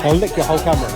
I'll lick your whole camera.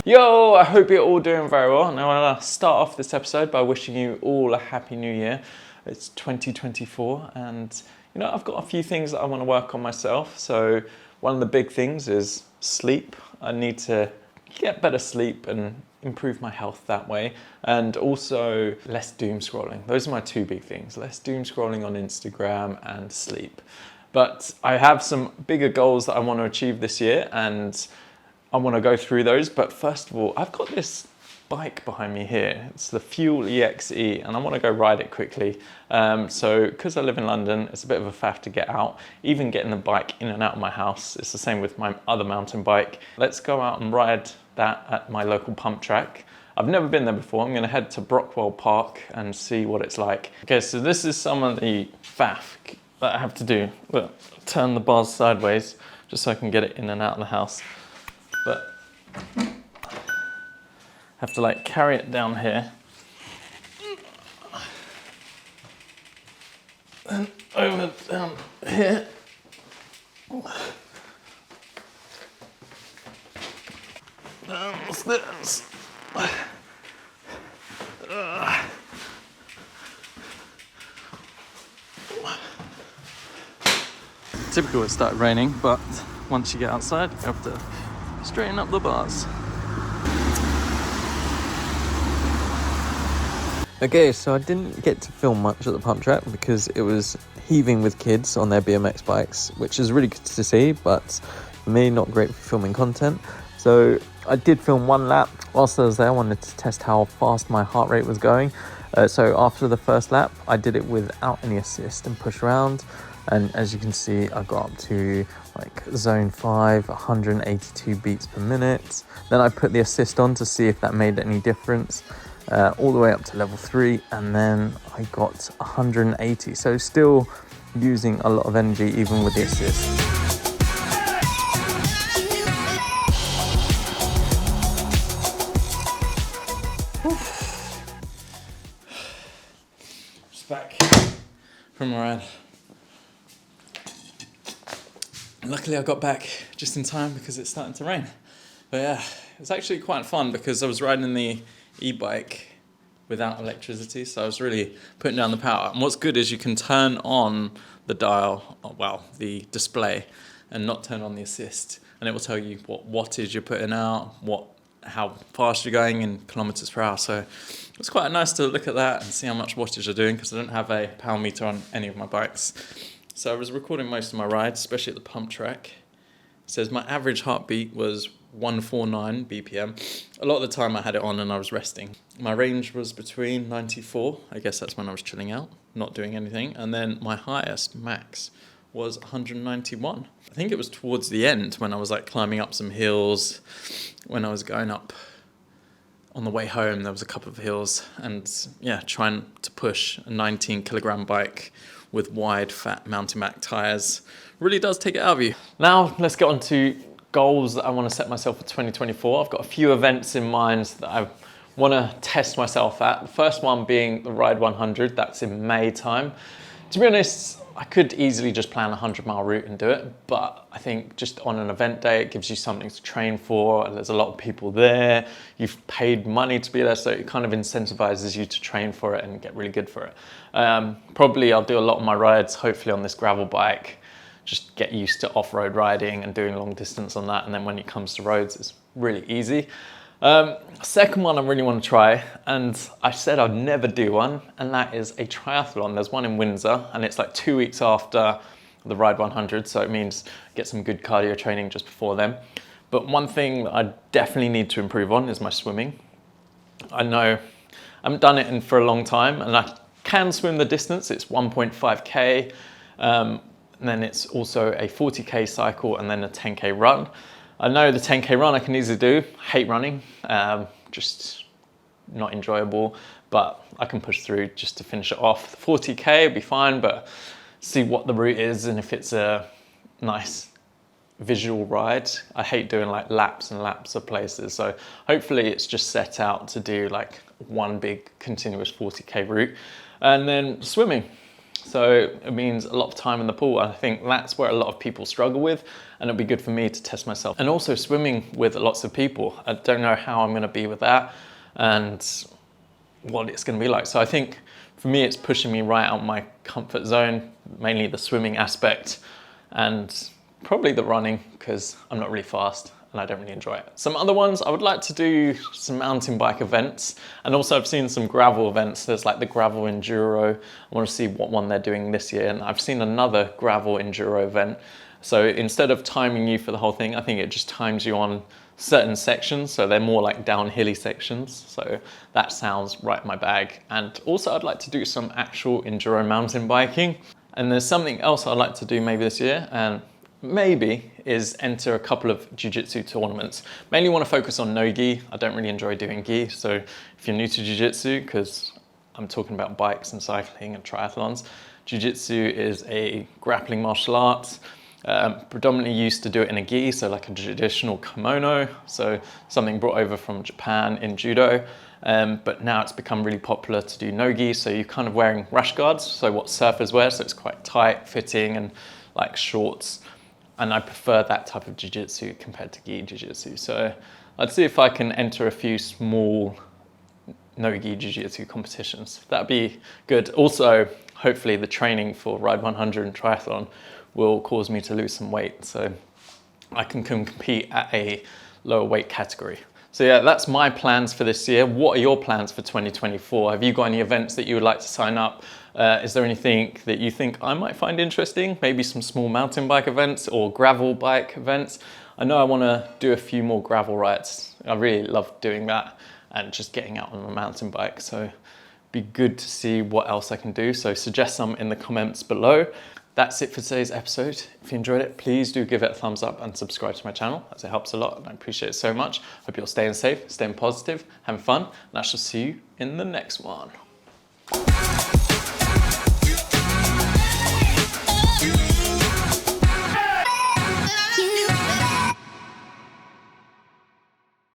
Yo, I hope you're all doing very well. Now I want to start off this episode by wishing you all a happy new year. It's 2024 and you know, I've got a few things that I want to work on myself. So one of the big things is sleep. I need to get better sleep and improve my health that way. And also less doom scrolling. Those are my two big things. Less doom scrolling on Instagram and sleep. But I have some bigger goals that I want to achieve this year and I want to go through those, but first of all, I've got this bike behind me here. It's the Fuel EXe, and I want to go ride it quickly. So, because I live in London, it's a bit of a faff to get out. Even getting the bike in and out of my house, it's the same with my other mountain bike. Let's go out and ride that at my local pump track. I've never been there before. I'm going to head to Brockwell Park and see what it's like. Okay, so this is some of the faff that I have to do. Look, turn the bars sideways just so I can get it in and out of the house. But I have to like carry it down here and over down here. Downstairs. Typical, it started raining, but once you get outside, you have to straighten up the bars. Okay, so I didn't get to film much at the pump track because it was heaving with kids on their BMX bikes, which is really good to see, but for me, not great for filming content. So I did film one lap. Whilst I was there, I wanted to test how fast my heart rate was going. So after the first lap, I did it without any assist and push around. And as you can see, I got up to like zone 5, 182 beats per minute. Then I put the assist on to see if that made any difference, all the way up to level 3, and then I got 180. So still using a lot of energy even with the assist. Just back from a ride. Luckily I got back just in time because it's starting to rain. But yeah, it's actually quite fun because I was riding the e-bike without electricity, so I was really putting down the power. And what's good is you can turn on the dial, well, the display, and not turn on the assist. And it will tell you what wattage you're putting out, how fast you're going in kilometers per hour. So it's quite nice to look at that and see how much wattage you're doing because I don't have a power meter on any of my bikes. So I was recording most of my rides, especially at the pump track. It says my average heartbeat was 149 BPM. A lot of the time I had it on and I was resting. My range was between 94, I guess that's when I was chilling out, not doing anything. And then my highest, max, was 191. I think it was towards the end when I was like climbing up some hills, when I was going up on the way home, there was a couple of hills and yeah, trying to push a 19 kilogram bike with wide fat mountain bike tires really does take it out of you. Now let's get on to goals that I want to set myself for 2024. I've got a few events in mind that I want to test myself at. The first one being the Ride 100, that's in May time. To be honest, I could easily just plan a 100-mile route and do it, but I think just on an event day, it gives you something to train for. There's a lot of people there. You've paid money to be there, so it kind of incentivizes you to train for it and get really good for it. Probably I'll do a lot of my rides, hopefully on this gravel bike, just get used to off-road riding and doing long distance on that. And then when it comes to roads, it's really easy. Second one I really want to try, and I said I'd never do one, and that is a triathlon. There's one in Windsor, and it's like 2 weeks after the Ride 100, so it means get some good cardio training just before then. But one thing that I definitely need to improve on is my swimming. I know I haven't done it for a long time, and I can swim the distance. It's 1.5k, and then it's also a 40k cycle, and then a 10k run. I know the 10k run I can easily do. Hate running, just not enjoyable, but I can push through just to finish it off. The 40k will be fine, but see what the route is and if it's a nice visual ride. I hate doing like laps and laps of places, so hopefully it's just set out to do like one big continuous 40k route. And then swimming, so it means a lot of time in the pool. I think that's where a lot of people struggle with, and it'll be good for me to test myself. And also swimming with lots of people, I don't know how I'm going to be with that and what it's going to be like. So I think for me it's pushing me right out my comfort zone, mainly the swimming aspect and probably the running, because I'm not really fast and I don't really enjoy it. Some other ones, I would like to do some mountain bike events, and also I've seen some gravel events. There's like the gravel enduro. I want to see what one they're doing this year, and I've seen another gravel enduro event. So instead of timing you for the whole thing, I think it just times you on certain sections, so they're more like downhilly sections. So that sounds right in my bag. And also I'd like to do some actual enduro mountain biking. And there's something else I'd like to do maybe this year, and maybe is enter a couple of jiu-jitsu tournaments. Mainly want to focus on no gi. I don't really enjoy doing gi, so if you're new to jiu-jitsu, because I'm talking about bikes and cycling and triathlons, jiu-jitsu is a grappling martial arts. Predominantly used to do it in a gi, so like a traditional kimono, so something brought over from Japan in judo. But now it's become really popular to do no gi, so you're kind of wearing rash guards, so what surfers wear, so it's quite tight fitting and like shorts. And I prefer that type of jiu-jitsu compared to gi jiu-jitsu. So I'd see if I can enter a few small no-gi jiu-jitsu competitions. That'd be good. Also, hopefully the training for Ride 100 and triathlon will cause me to lose some weight, so I can compete at a lower weight category. So yeah, that's my plans for this year. What are your plans for 2024? Have you got any events that you would like to sign up? Is there anything that you think I might find interesting? Maybe some small mountain bike events or gravel bike events? I know I want to do a few more gravel rides. I really love doing that and just getting out on a mountain bike. So it'd be good to see what else I can do. So suggest some in the comments below. That's it for today's episode. If you enjoyed it, please do give it a thumbs up and subscribe to my channel, as it helps a lot and I appreciate it so much. Hope you're staying safe, staying positive, having fun, and I shall see you in the next one.